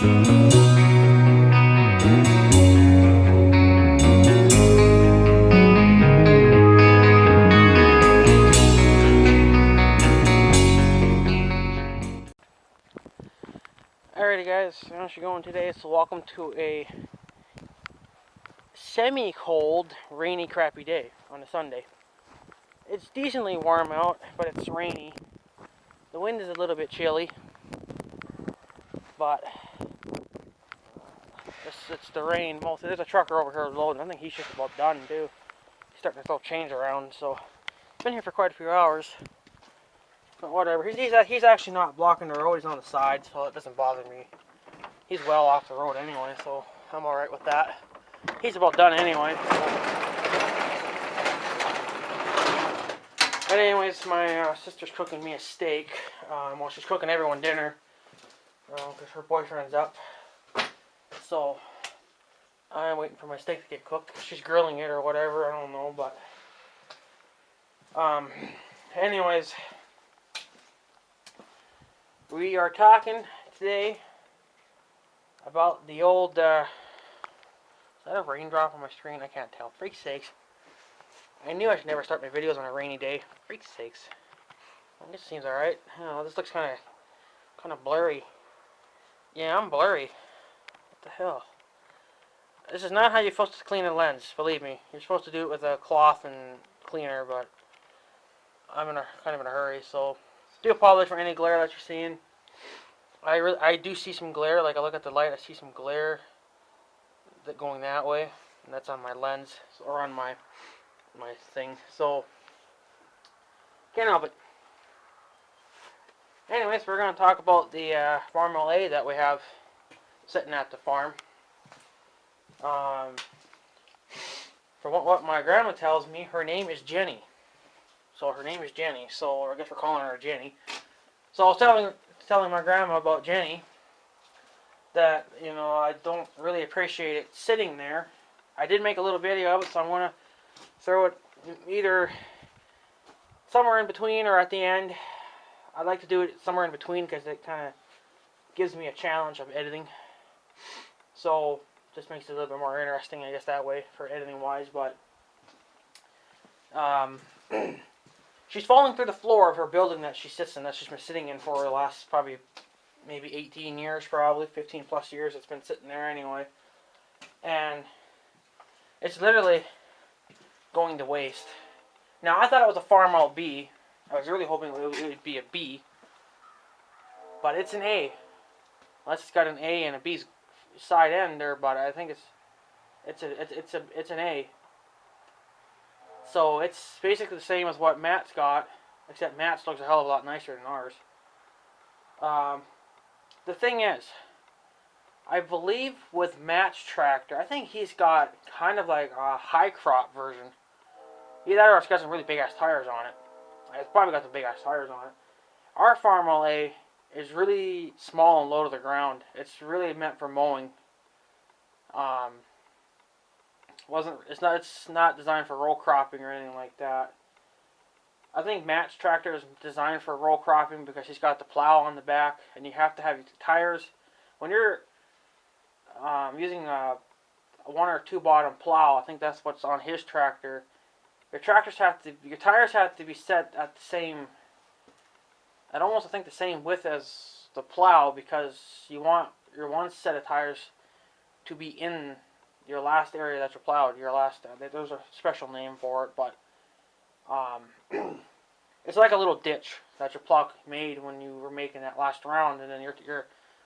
Alrighty guys, how's it going today? So welcome to a semi-cold, rainy, crappy day on a Sunday. It's decently warm out, but it's rainy. The wind is a little bit chilly, but it's the rain mostly. There's a trucker over here loading. I think he's just about done too. He's starting to throw change around, so he's been here for quite a few hours. But whatever, he's actually not blocking the road, he's on the side, so it doesn't bother me. He's well off the road anyway, so I'm alright with that. He's about done anyway. But anyways, my sister's cooking me a steak. Well, she's cooking everyone dinner because her boyfriend's up. So I'm waiting for my steak to get cooked. She's grilling it or whatever, I don't know. But anyways, we are talking today about the old. Is that a raindrop on my screen? I can't tell. Freak's sakes. I knew I should never start my videos on a rainy day. Freak's sakes. Well, this seems alright. Oh, this looks kind of blurry. Yeah, I'm blurry. What the hell? This is not how you're supposed to clean a lens, believe me. You're supposed to do it with a cloth and cleaner, but I'm kind of in a hurry, so do apologize for any glare that you're seeing. I do see some glare. Like I look at the light, I see some glare that going that way, and that's on my lens or on my thing. So can't help it. Anyways, we're going to talk about the Farmall A that we have sitting at the farm. From what my grandma tells me, her name is Jenny. So her name is Jenny. So I guess we're calling her Jenny. So I was telling my grandma about Jenny that, you know, I don't really appreciate it sitting there. I did make a little video of it, so I'm going to throw it either somewhere in between or at the end. I'd like to do it somewhere in between because it kind of gives me a challenge of editing. So just makes it a little bit more interesting, I guess, that way for editing wise. But she's falling through the floor of her building that she sits in, that she's been sitting in for the last probably maybe 18 years, probably 15 plus years. It's been sitting there anyway, and it's literally going to waste. Now I thought it was a Farmall B. I was really hoping it would be a B, but it's an A. Unless it's got an A and a B's side end there, but I think it's an A. So it's basically the same as what Matt's got, except Matt's looks a hell of a lot nicer than ours. The thing is, I believe with Matt's tractor, I think he's got kind of like a high crop version. Either that or it's got some really big ass tires on it. It's probably got some big ass tires on it. Our Farmall A is really small and low to the ground. It's really meant for mowing. It's not designed for roll cropping or anything like that. I think Matt's tractor is designed for roll cropping because he's got the plow on the back, and you have to have your tires. When you're using a 1 or 2 bottom plow, I think that's what's on his tractor. Your tires have to be set at the same, at almost I think the same width as the plow, because you want your one set of tires to be in your last area that you plowed. There's a special name for it, but it's like a little ditch that your plow made when you were making that last round, and then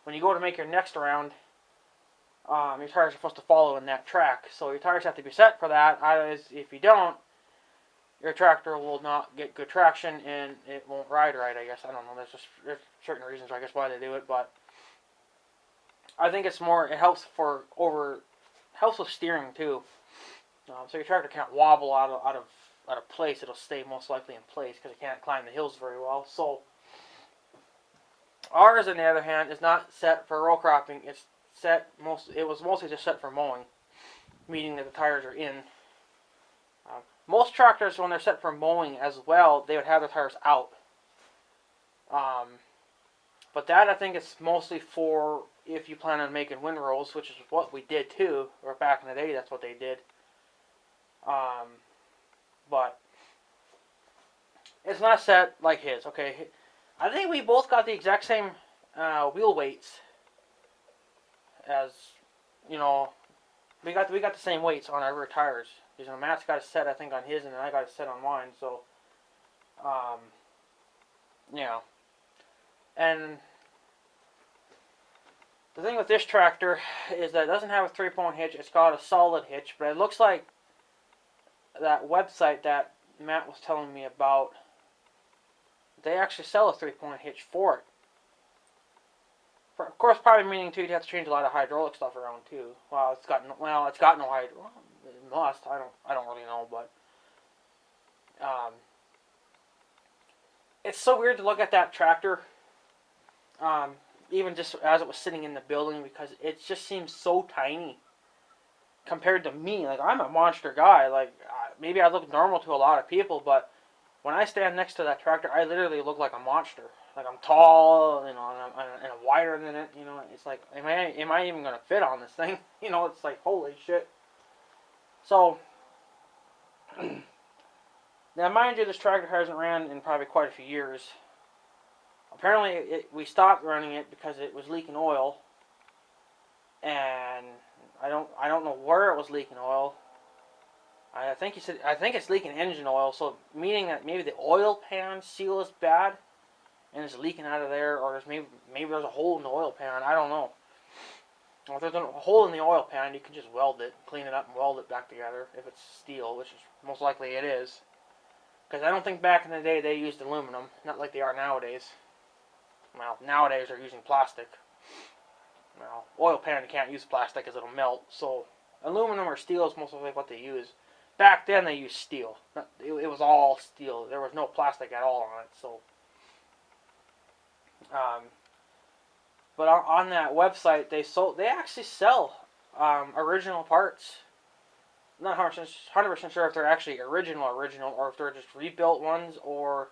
when you go to make your next round, your tires are supposed to follow in that track. So your tires have to be set for that. If you don't, your tractor will not get good traction and it won't ride right, I guess. I don't know. There's certain reasons, I guess, why they do it, but I think it helps with steering too. So your tractor can't wobble out of place. It'll stay most likely in place because it can't climb the hills very well. So ours, on the other hand, is not set for row cropping. It was mostly just set for mowing, meaning that the tires are in. Most tractors, when they're set for mowing as well, they would have their tires out. But that, I think, is mostly for if you plan on making windrows, which is what we did too, or back in the day, that's what they did. But it's not set like his. Okay, I think we both got the exact same wheel weights as, you know, we got the same weights on our rear tires. You know, Matt's got a set I think on his, and then I got a set on mine. So, yeah, and the thing with this tractor is that it doesn't have a 3-point hitch. It's got a solid hitch, but it looks like that website that Matt was telling me about, they actually sell a 3-point hitch for it. Of course, probably meaning too, you'd have to change a lot of hydraulic stuff around too. It's got no hydraulic. Well, it must. I don't really know, but it's so weird to look at that tractor. Even just as it was sitting in the building, because it just seems so tiny compared to me. Like, I'm a monster guy. Like, maybe I look normal to a lot of people, but when I stand next to that tractor, I literally look like a monster. Like, I'm tall, you know, and I'm wider than it. You know, it's like, am I even gonna fit on this thing? You know, it's like, holy shit. So, now mind you, this tractor hasn't ran in probably quite a few years. Apparently, we stopped running it because it was leaking oil, and I don't know where it was leaking oil. I think it's leaking engine oil, so meaning that maybe the oil pan seal is bad, and it's leaking out of there, or maybe there's a hole in the oil pan. I don't know. Well, if there's a hole in the oil pan, you can just weld it, clean it up, and weld it back together if it's steel, which is most likely it is. Because I don't think back in the day they used aluminum, not like they are nowadays. Well, nowadays they're using plastic. Well, oil pan you can't use plastic because it'll melt, so aluminum or steel is most likely what they use. Back then they used steel. It was all steel. There was no plastic at all on it. So, but on that website they actually sell original parts. I'm not 100% sure if they're actually original, or if they're just rebuilt ones, or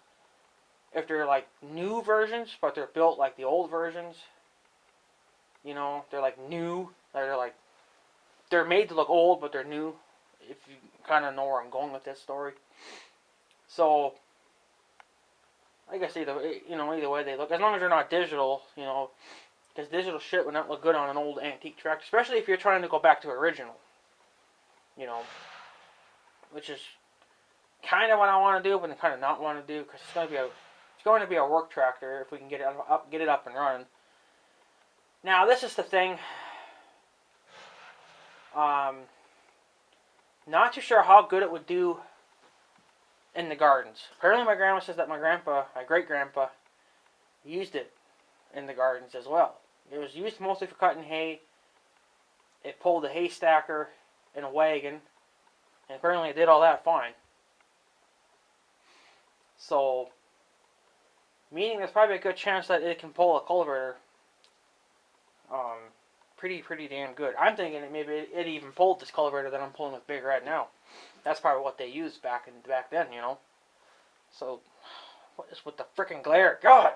if they're like new versions, but they're built like the old versions. You know, they're like new. They're made to look old, but they're new. If you kind of know where I'm going with this story. So, I guess either way they look, as long as they're not digital, you know, because digital shit would not look good on an old antique tractor, especially if you're trying to go back to original. You know, which is kind of what I want to do, but kind of not want to do, because it's going to be a work tractor if we can get it up and running. Now, this is the thing. Not too sure how good it would do in the gardens. Apparently, my grandma says that my great-grandpa, used it in the gardens as well. It was used mostly for cutting hay. It pulled a hay stacker in a wagon, and apparently it did all that fine. So, meaning there's probably a good chance that it can pull a cultivator pretty damn good. I'm thinking that maybe it even pulled this cultivator that I'm pulling with Big Red now. That's probably what they used back then, you know. So, what is with the frickin' glare? God!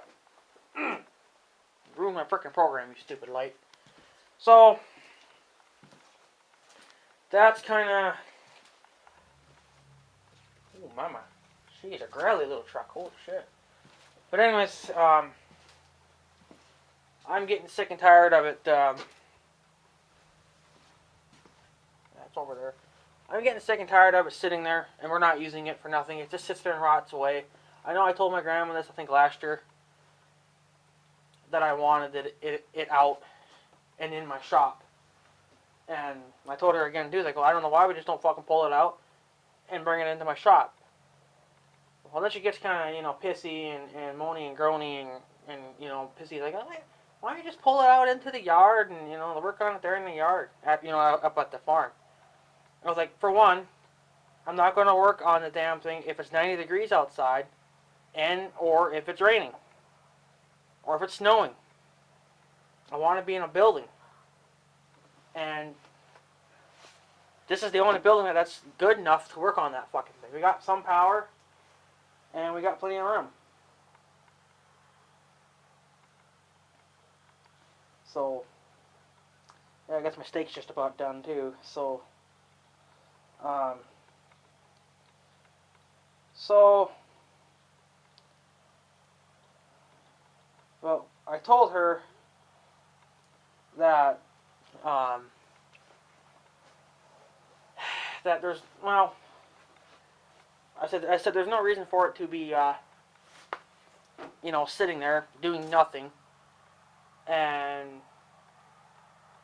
Ruined my frickin' program, you stupid light. So, that's kinda... Ooh, mama. She's a growly little truck. Holy shit. But anyways, I'm getting sick and tired of it, that's over there. I'm getting sick and tired of it sitting there, and we're not using it for nothing. It just sits there and rots away. I know I told my grandma this, I think last year, that I wanted it out and in my shop. And I told her again, dude, well, I don't know why we just don't fucking pull it out and bring it into my shop. Well, then she gets kind of, you know, pissy and moany and groany and you know, pissy, like, oh, why don't you just pull it out into the yard and, you know, work on it there in the yard, up at the farm. I was like, for one, I'm not going to work on the damn thing if it's 90 degrees outside, or if it's raining, or if it's snowing. I want to be in a building. And this is the only building that's good enough to work on that fucking thing. We got some power, and we got plenty of room. So, Yeah, I guess my steak's just about done too. So, um, so, well, I told her that um, that there's well, I said there's no reason for it to be sitting there doing nothing, and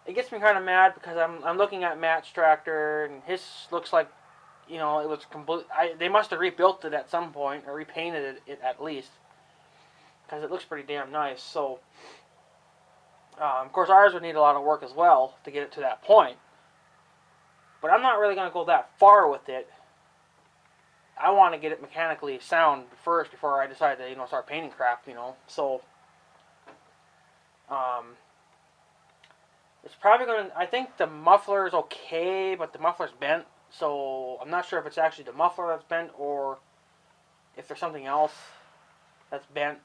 it gets me kind of mad because I'm looking at Matt's tractor and his looks like it was complete. They must have rebuilt it at some point or repainted it at least because it looks pretty damn nice. So of course ours would need a lot of work as well to get it to that point. But I'm not really going to go that far with it. I want to get it mechanically sound first before I decide to start painting crap. So um, it's probably going to. I think the muffler is okay, but the muffler's bent. So I'm not sure if it's actually the muffler that's bent or if there's something else that's bent.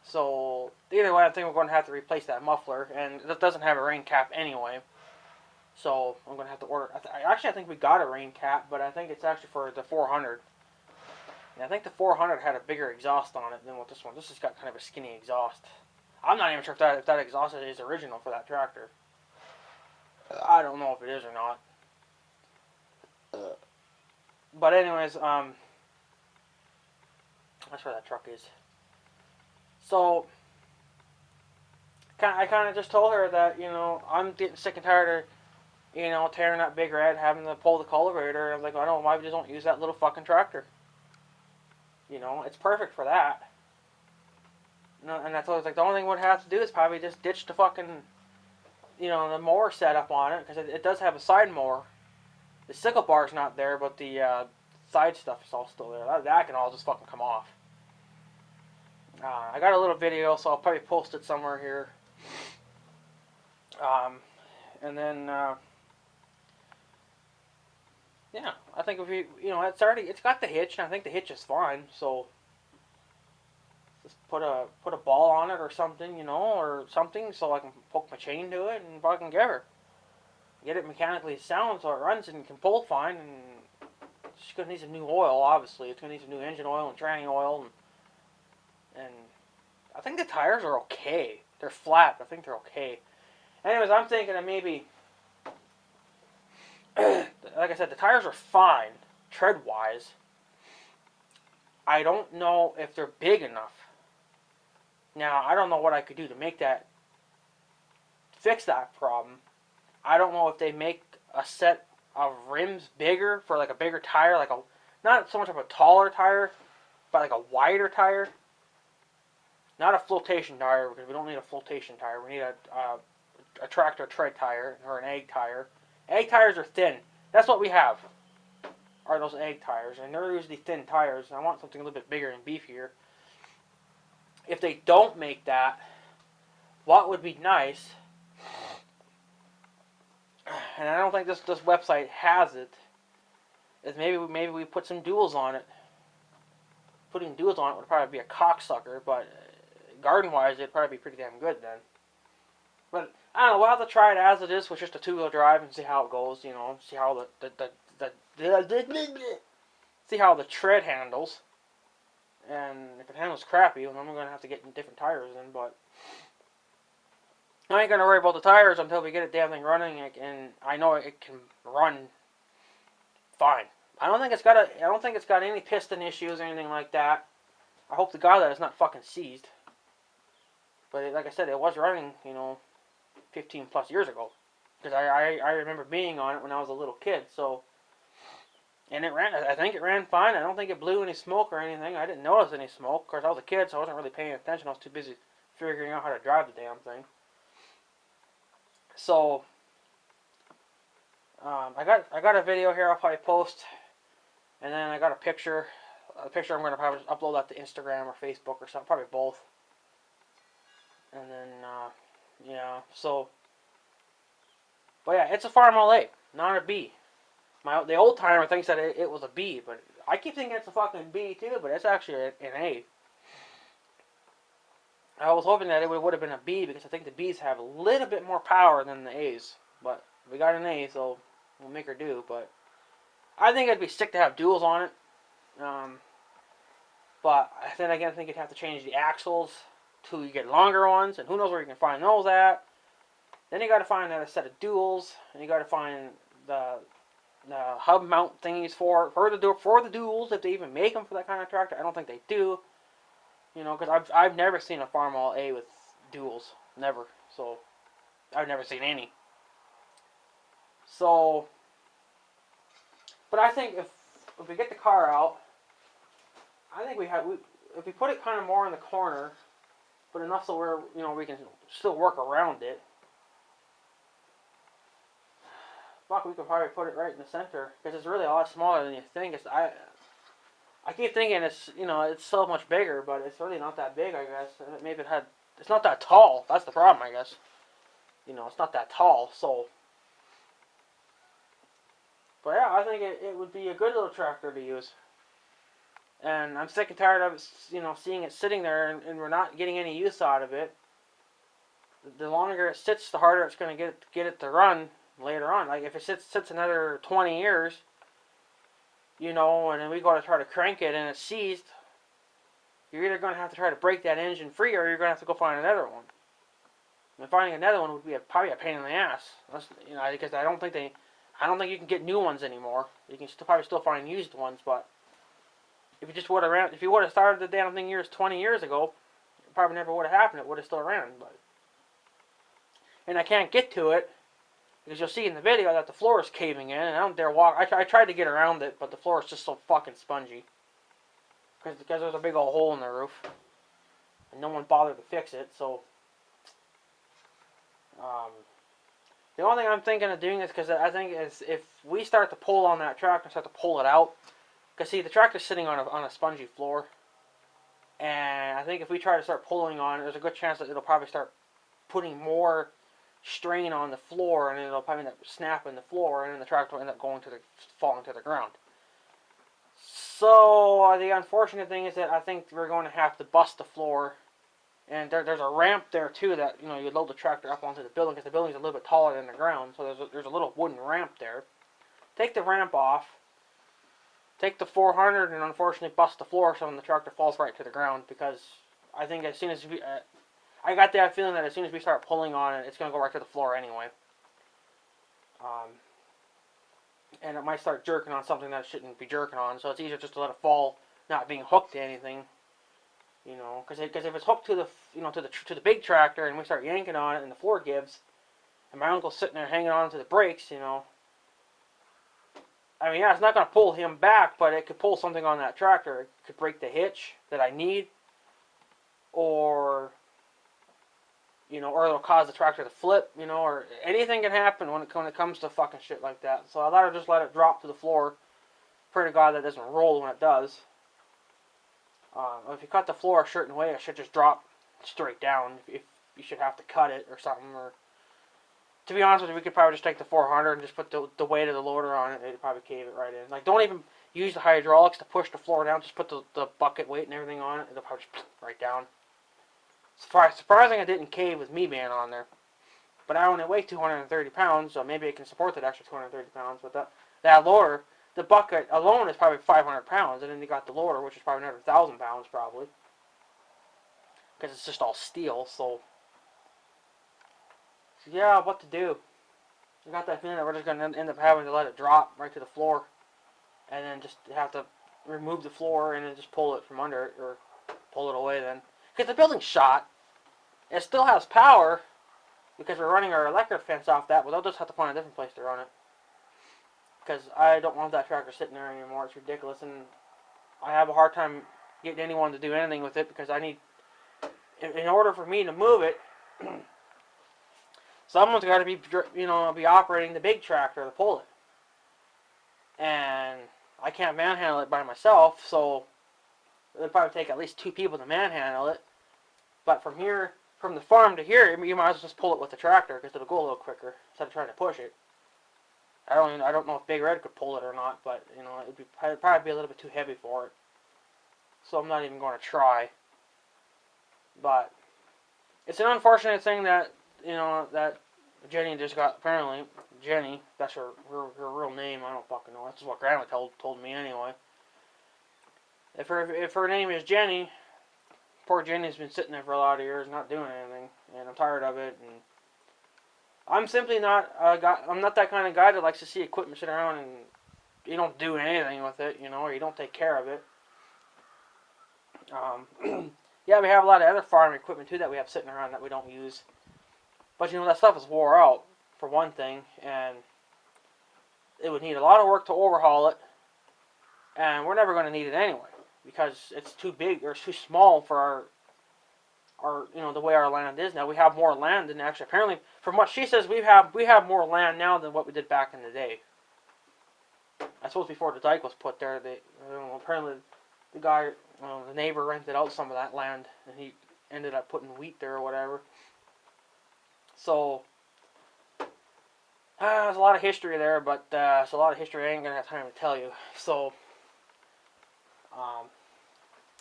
So either way, I think we're going to have to replace that muffler, and it doesn't have a rain cap anyway. So I'm going to have to order. I think we got a rain cap, but I think it's actually for the 400. And I think the 400 had a bigger exhaust on it than what this one. This has got kind of a skinny exhaust. I'm not even sure if that exhaust is original for that tractor. I don't know if it is or not. But anyways, that's where that truck is. So I kind of just told her that I'm getting sick and tired of tearing that Big Red, having to pull the cultivator. I'm like, I don't know why we just don't use that little fucking tractor. It's perfect for that. And that's what I was like. The only thing we'd have to do is probably just ditch the fucking, the mower setup on it because it does have a side mower. The sickle bar's not there, but the side stuff is all still there. That can all just fucking come off. I got a little video, so I'll probably post it somewhere here. And then, yeah, I think if it's got the hitch, and I think the hitch is fine. So just put a ball on it or something, or something, so I can poke my chain to it and fucking get it mechanically sound so it runs and can pull fine. And it's gonna need some new oil, obviously. It's gonna need some new engine oil and tranny oil, and I think the tires are okay. They're flat, but I think they're okay. Anyways, I'm thinking that maybe, like I said, the tires are fine, tread-wise. I don't know if they're big enough. Now, I don't know what I could do to fix that problem. I don't know if they make a set of rims bigger for like a bigger tire, not so much of a taller tire, but like a wider tire. Not a flotation tire, because we don't need a flotation tire. We need a tractor tread tire or an egg tire. Egg tires are thin. That's what we have, are those egg tires. And they're usually thin tires. I want something a little bit bigger and beefier. If they don't make that, what would be nice, and I don't think this website has it, is maybe we put some duals on it. Putting duals on it would probably be a cocksucker, but garden-wise, it'd probably be pretty damn good then. But I don't know. We'll have to try it as it is with just a two-wheel drive and see how it goes. See how see how the tread handles. And if it handles crappy, then we're gonna have to get different tires in. But I ain't gonna worry about the tires until we get it damn thing running, and I know it can run fine. I don't think it's got any piston issues or anything like that. I hope to God that it's not fucking seized. But like I said, it was running, 15 plus years ago. Because I remember being on it when I was a little kid. So, and I think it ran fine. I don't think it blew any smoke or anything. I didn't notice any smoke. Of course, I was a kid, so I wasn't really paying attention. I was too busy figuring out how to drive the damn thing. So, I got a video here I'll probably post. And then I got a picture. A picture I'm going to probably just upload that to Instagram or Facebook or something. Probably both. And then, yeah, so. But yeah, it's a Farmall A, not a B. The old timer thinks that it was a B, but I keep thinking it's a fucking B too, but it's actually an A. I was hoping that it would have been a B because I think the B's have a little bit more power than the A's. But we got an A, so we'll make her do. But I think it'd be sick to have duals on it. But then again, I think you'd have to change the axles to you get longer ones, and who knows where you can find those at. Then you got to find a set of duals, and you got to find the hub mount thingies for the duals, if they even make them for that kind of tractor. I don't think they do. You know, because I've never seen a Farmall A with duals, never. So I've never seen any. So, but I think if we get the car out, I think if we put it kind of more in the corner, but enough so we can still work around it. Fuck, we could probably put it right in the center because it's really a lot smaller than you think. I keep thinking it's so much bigger, but it's really not that big. I guess maybe it's not that tall. That's the problem, I guess. It's not that tall. So, but yeah, I think it would be a good little tractor to use. And I'm sick and tired of it, seeing it sitting there and we're not getting any use out of it. The longer it sits, the harder it's going to get it to run later on. Like if it sits another 20 years, and then we go to try to crank it and it's seized, you're either going to have to try to break that engine free or you're going to have to go find another one. And finding another one would be probably a pain in the ass. Because I don't think you can get new ones anymore. You can probably still find used ones, but if you would have started the damn thing 20 years ago, it probably never would have happened. It would have still ran, and I can't get to it because you'll see in the video that the floor is caving in, and I don't dare walk. I tried to get around it, but the floor is just so fucking spongy because there's a big old hole in the roof, and no one bothered to fix it. So, the only thing I'm thinking of doing is because I think is if we start to pull on that tractor, start to pull it out. Because, see, the tractor's sitting on a spongy floor. And I think if we try to start pulling on it, there's a good chance that it'll probably start putting more strain on the floor. And it'll probably end up snapping the floor. And then the tractor will end up falling to the ground. So, the unfortunate thing is that I think we're going to have to bust the floor. And there's a ramp there, too, that, you load the tractor up onto the building. Because the building's a little bit taller than the ground. So there's a little wooden ramp there. Take the ramp off. Take the 400 and unfortunately bust the floor so when the tractor falls right to the ground because I think as soon as I got that feeling that as soon as we start pulling on it, it's going to go right to the floor anyway. And it might start jerking on something that it shouldn't be jerking on, so it's easier just to let it fall, not being hooked to anything. Because if it's hooked to the big tractor and we start yanking on it and the floor gives, and my uncle's sitting there hanging on to the brakes, I mean, yeah, it's not going to pull him back, but it could pull something on that tractor. It could break the hitch that I need, or it'll cause the tractor to flip, or anything can happen when it comes to fucking shit like that. So I'd rather just let it drop to the floor. Pray to God that doesn't roll when it does. If you cut the floor a certain way, it should just drop straight down. If you should have to cut it or something, or to be honest with you, we could probably just take the 400 and just put the weight of the loader on it. It'd probably cave it right in. Like, don't even use the hydraulics to push the floor down. Just put the bucket weight and everything on it. It'll probably just right down. Surprising it didn't cave with me being on there. But I only weigh 230 pounds, so maybe it can support that extra 230 pounds. But that loader, the bucket alone is probably 500 pounds. And then you got the loader, which is probably another 1,000 pounds probably. Because it's just all steel, so yeah, what to do? I got that feeling that we're just going to end up having to let it drop right to the floor. And then just have to remove the floor and then just pull it from under it. Or pull it away then. Because the building's shot. It still has power. Because we're running our electric fence off that. But they'll just have to find a different place to run it. Because I don't want that tractor sitting there anymore. It's ridiculous. And I have a hard time getting anyone to do anything with it. Because I need... In order for me to move it... someone's got to be operating the big tractor to pull it. And I can't manhandle it by myself, so it'll probably take at least 2 people to manhandle it. But from the farm to here, you might as well just pull it with the tractor because it'll go a little quicker instead of trying to push it. I don't know if Big Red could pull it or not, but it'd probably be a little bit too heavy for it. So I'm not even going to try. But it's an unfortunate thing that that Jenny just got. Apparently, Jenny, that's her real name. I don't fucking know. That's what Grandma told me anyway. If her name is Jenny, poor Jenny's been sitting there for a lot of years, not doing anything, and I'm tired of it. And I'm simply not a guy. I'm not that kind of guy that likes to see equipment sit around and you don't do anything with it, or you don't take care of it. Yeah, we have a lot of other farm equipment too that we have sitting around that we don't use. But that stuff is wore out, for one thing, and it would need a lot of work to overhaul it, and we're never going to need it anyway, because it's too big or it's too small for our the way our land is now. We have more land than actually, apparently, from what she says, we have more land now than what we did back in the day. I suppose before the dike was put there, apparently the guy, the neighbor rented out some of that land, and he ended up putting wheat there or whatever. So, there's a lot of history there, but it's a lot of history I ain't going to have time to tell you. So,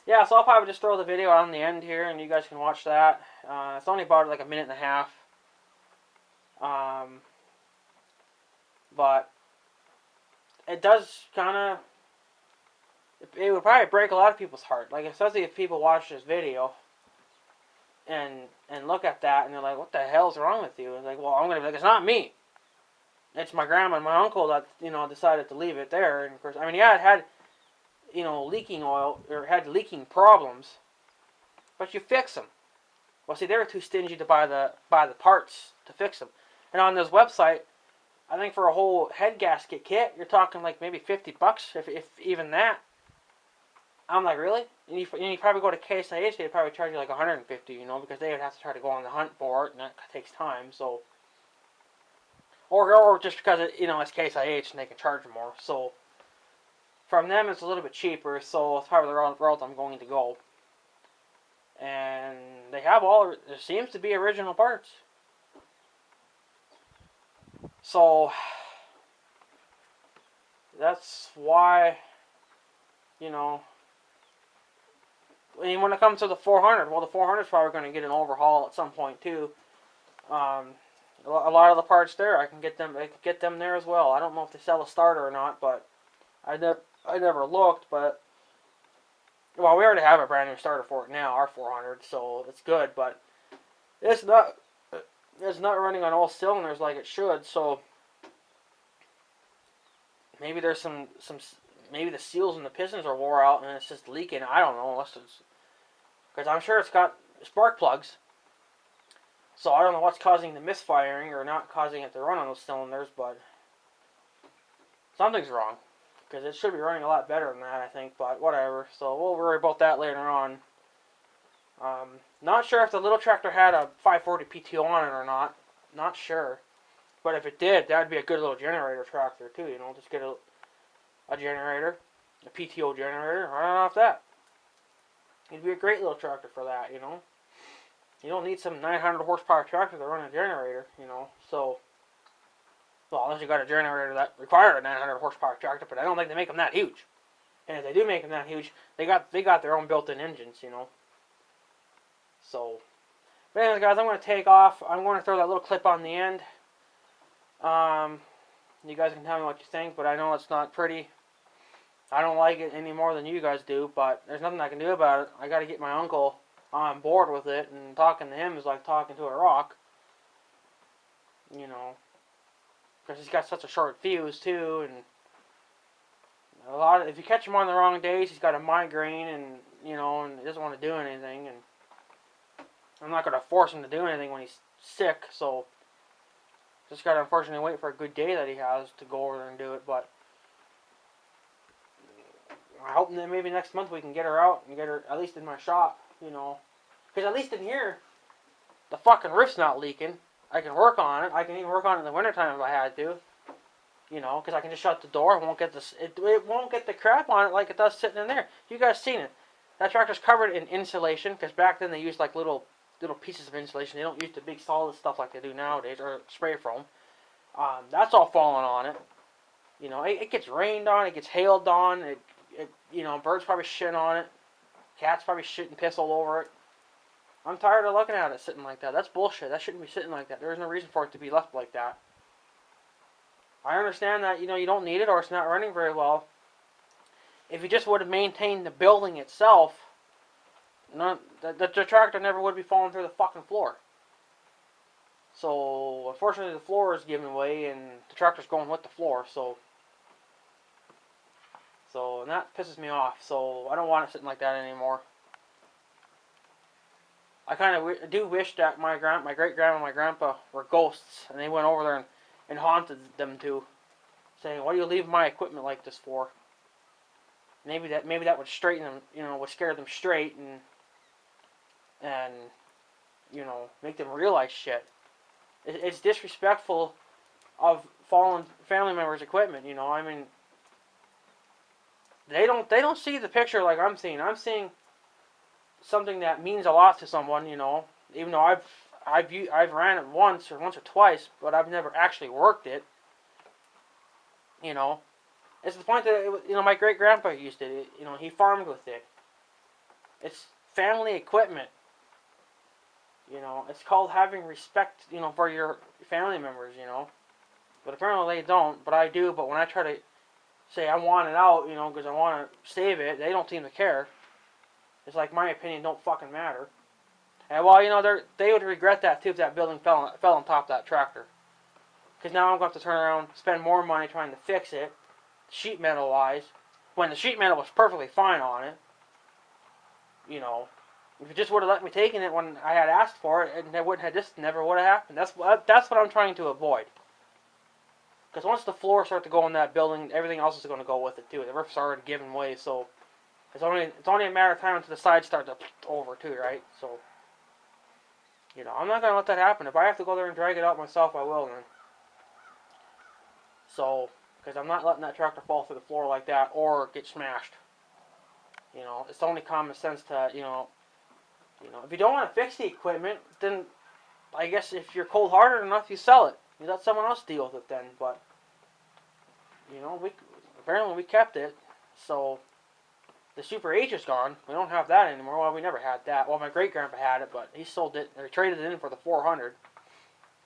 yeah, so I'll probably just throw the video on the end here, and you guys can watch that. It's only about like a minute and a half. But it does kind of, it would probably break a lot of people's heart. Like, especially if people watch this video and look at that and they're like, what the hell's wrong with you? It's like, well, I'm going to be like, it's not me. It's my grandma and my uncle that, decided to leave it there. And of course, I mean, yeah, it had, leaking oil, or had leaking problems, but you fix them. Well, see, they were too stingy to buy the parts to fix them. And on this website, I think for a whole head gasket kit, you're talking like maybe $50, if even that. I'm like, really? And you probably go to Case IH, they'd probably charge you like $150, because they would have to try to go on the hunt for it, and that takes time. So, or just because it's Case IH and they can charge more. So, from them it's a little bit cheaper. So it's probably the route I'm going to go. And they have there seems to be original parts. So that's why, when it comes to the 400, well, the 400 is probably going to get an overhaul at some point too. A lot of the parts there, I can get them there as well. I don't know if they sell a starter or not, but I never looked. But well, we already have a brand new starter for it now, our 400, so it's good. But it's not running on all cylinders like it should. So maybe there's maybe the seals and the pistons are wore out and it's just leaking. I don't know, because I'm sure it's got spark plugs. So I don't know what's causing the misfiring or not causing it to run on those cylinders, but something's wrong, because it should be running a lot better than that, I think. But whatever. So we'll worry about that later on. Not sure if the little tractor had a 540 PTO on it or not. Not sure. But if it did, that would be a good little generator tractor too. Just get a generator, a PTO generator, run off that. It'd be a great little tractor for that. You don't need some 900 horsepower tractor to run a generator. So, well, unless you got a generator that requires a 900 horsepower tractor, but I don't think they make them that huge. And if they do make them that huge, they got their own built-in engines. So, but anyways, guys, I'm going to take off. I'm going to throw that little clip on the end. You guys can tell me what you think, but I know it's not pretty. I don't like it any more than you guys do, but there's nothing I can do about it. I got to get my uncle on board with it, and talking to him is like talking to a rock. Because he's got such a short fuse too, and if you catch him on the wrong days, he's got a migraine, and and he doesn't want to do anything, and I'm not going to force him to do anything when he's sick, so just got to unfortunately wait for a good day that he has to go over there and do it. But I hope that maybe next month we can get her out and get her at least in my shop, because at least in here, the fucking roof's not leaking. I can work on it. I can even work on it in the wintertime if I had to, because I can just shut the door. It won't get the crap on it like it does sitting in there. You guys seen it. That tractor's covered in insulation, because back then they used like little pieces of insulation. They don't use the big solid stuff like they do nowadays, or spray foam. That's all falling on it. It gets rained on, it gets hailed on, birds probably shit on it, cats probably shit and piss all over it. I'm tired of looking at it sitting like that. That's bullshit. That shouldn't be sitting like that. There's no reason for it to be left like that. I understand that, you don't need it or it's not running very well. If you just would have maintained the building itself, the tractor never would be falling through the fucking floor. So, unfortunately, the floor is giving way and the tractor's going with the floor, so and that pisses me off. So, I don't want it sitting like that anymore. I kind of do wish that my great-grandma and my grandpa were ghosts, and they went over there and haunted them too, saying, "What do you leave my equipment like this for?" Maybe that would straighten them, would scare them straight and make them realize shit. It's disrespectful of fallen family members' equipment. I mean, they don't see the picture like I'm seeing. I'm seeing something that means a lot to someone. Even though I've ran it once or twice, but I've never actually worked it. It's the point that my great grandpa used it. He farmed with it. It's family equipment. It's called having respect, for your family members, But apparently they don't, but I do. But when I try to say I want it out, because I want to save it, they don't seem to care. It's like my opinion don't fucking matter. And they would regret that too if that building fell on top of that tractor. Because now I'm going to have to turn around, spend more money trying to fix it, sheet metal wise, when the sheet metal was perfectly fine on it. If you just would have let me take it when I had asked for it, and this never would have happened. That's what I'm trying to avoid. Because once the floor starts to go in that building, everything else is going to go with it too. The roof's already giving way, so it's only a matter of time until the sides start to over too, right? So I'm not going to let that happen. If I have to go there and drag it out myself, I will then. So, because I'm not letting that tractor fall through the floor like that or get smashed. It's only common sense to if you don't want to fix the equipment, then I guess if you're cold-hearted enough, you sell it. You let someone else deal with it then. But apparently we kept it, so the Super H is gone. We don't have that anymore. Well, we never had that. Well, my great-grandpa had it, but he sold it or traded it in for the 400.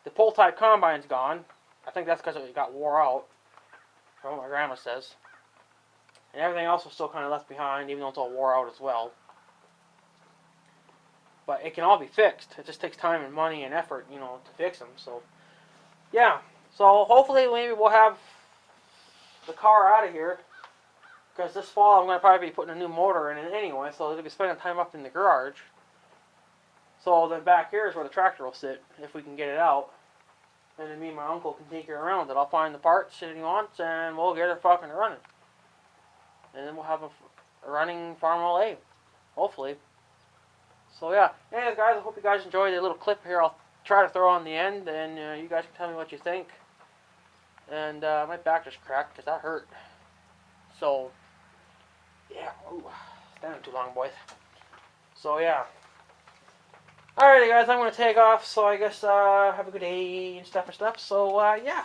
The pull-type combine's gone. I think that's because it got wore out, from what my grandma says. And everything else was still kind of left behind, even though it's all wore out as well. But it can all be fixed. It just takes time and money and effort, to fix them. So, yeah. So, hopefully, maybe we'll have the car out of here. Because this fall, I'm going to probably be putting a new motor in it anyway. So, they'll be spending time up in the garage. So, then back here is where the tractor will sit, if we can get it out. And then me and my uncle can take her around it. I'll find the parts that he wants, and we'll get her fucking running. And then we'll have a running Farmall A. Hopefully. So yeah. Anyways, guys, I hope you guys enjoyed the little clip here. I'll try to throw on the end, and you guys can tell me what you think. And my back just cracked because that hurt. So, yeah. Ooh, standing too long, boys. So yeah. Alrighty, guys, I'm going to take off. So I guess have a good day and stuff. So yeah.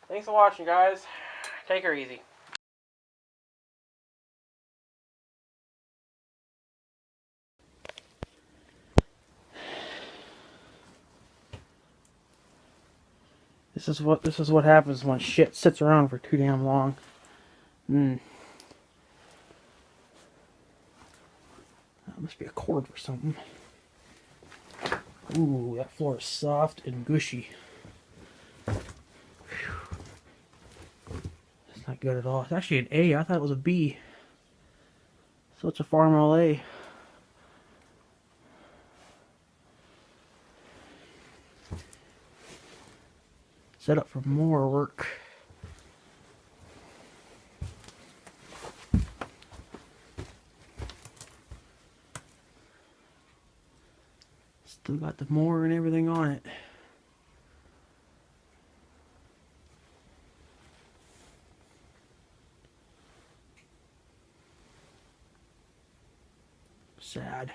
Thanks for watching, guys. Take her easy. This is what happens when shit sits around for too damn long. That must be a cord or something. Ooh, that floor is soft and gushy. Whew. That's not good at all. It's actually an A. I thought it was a B. So it's a Farmall A. Set up for more work. Still got the mower and everything on it. Sad.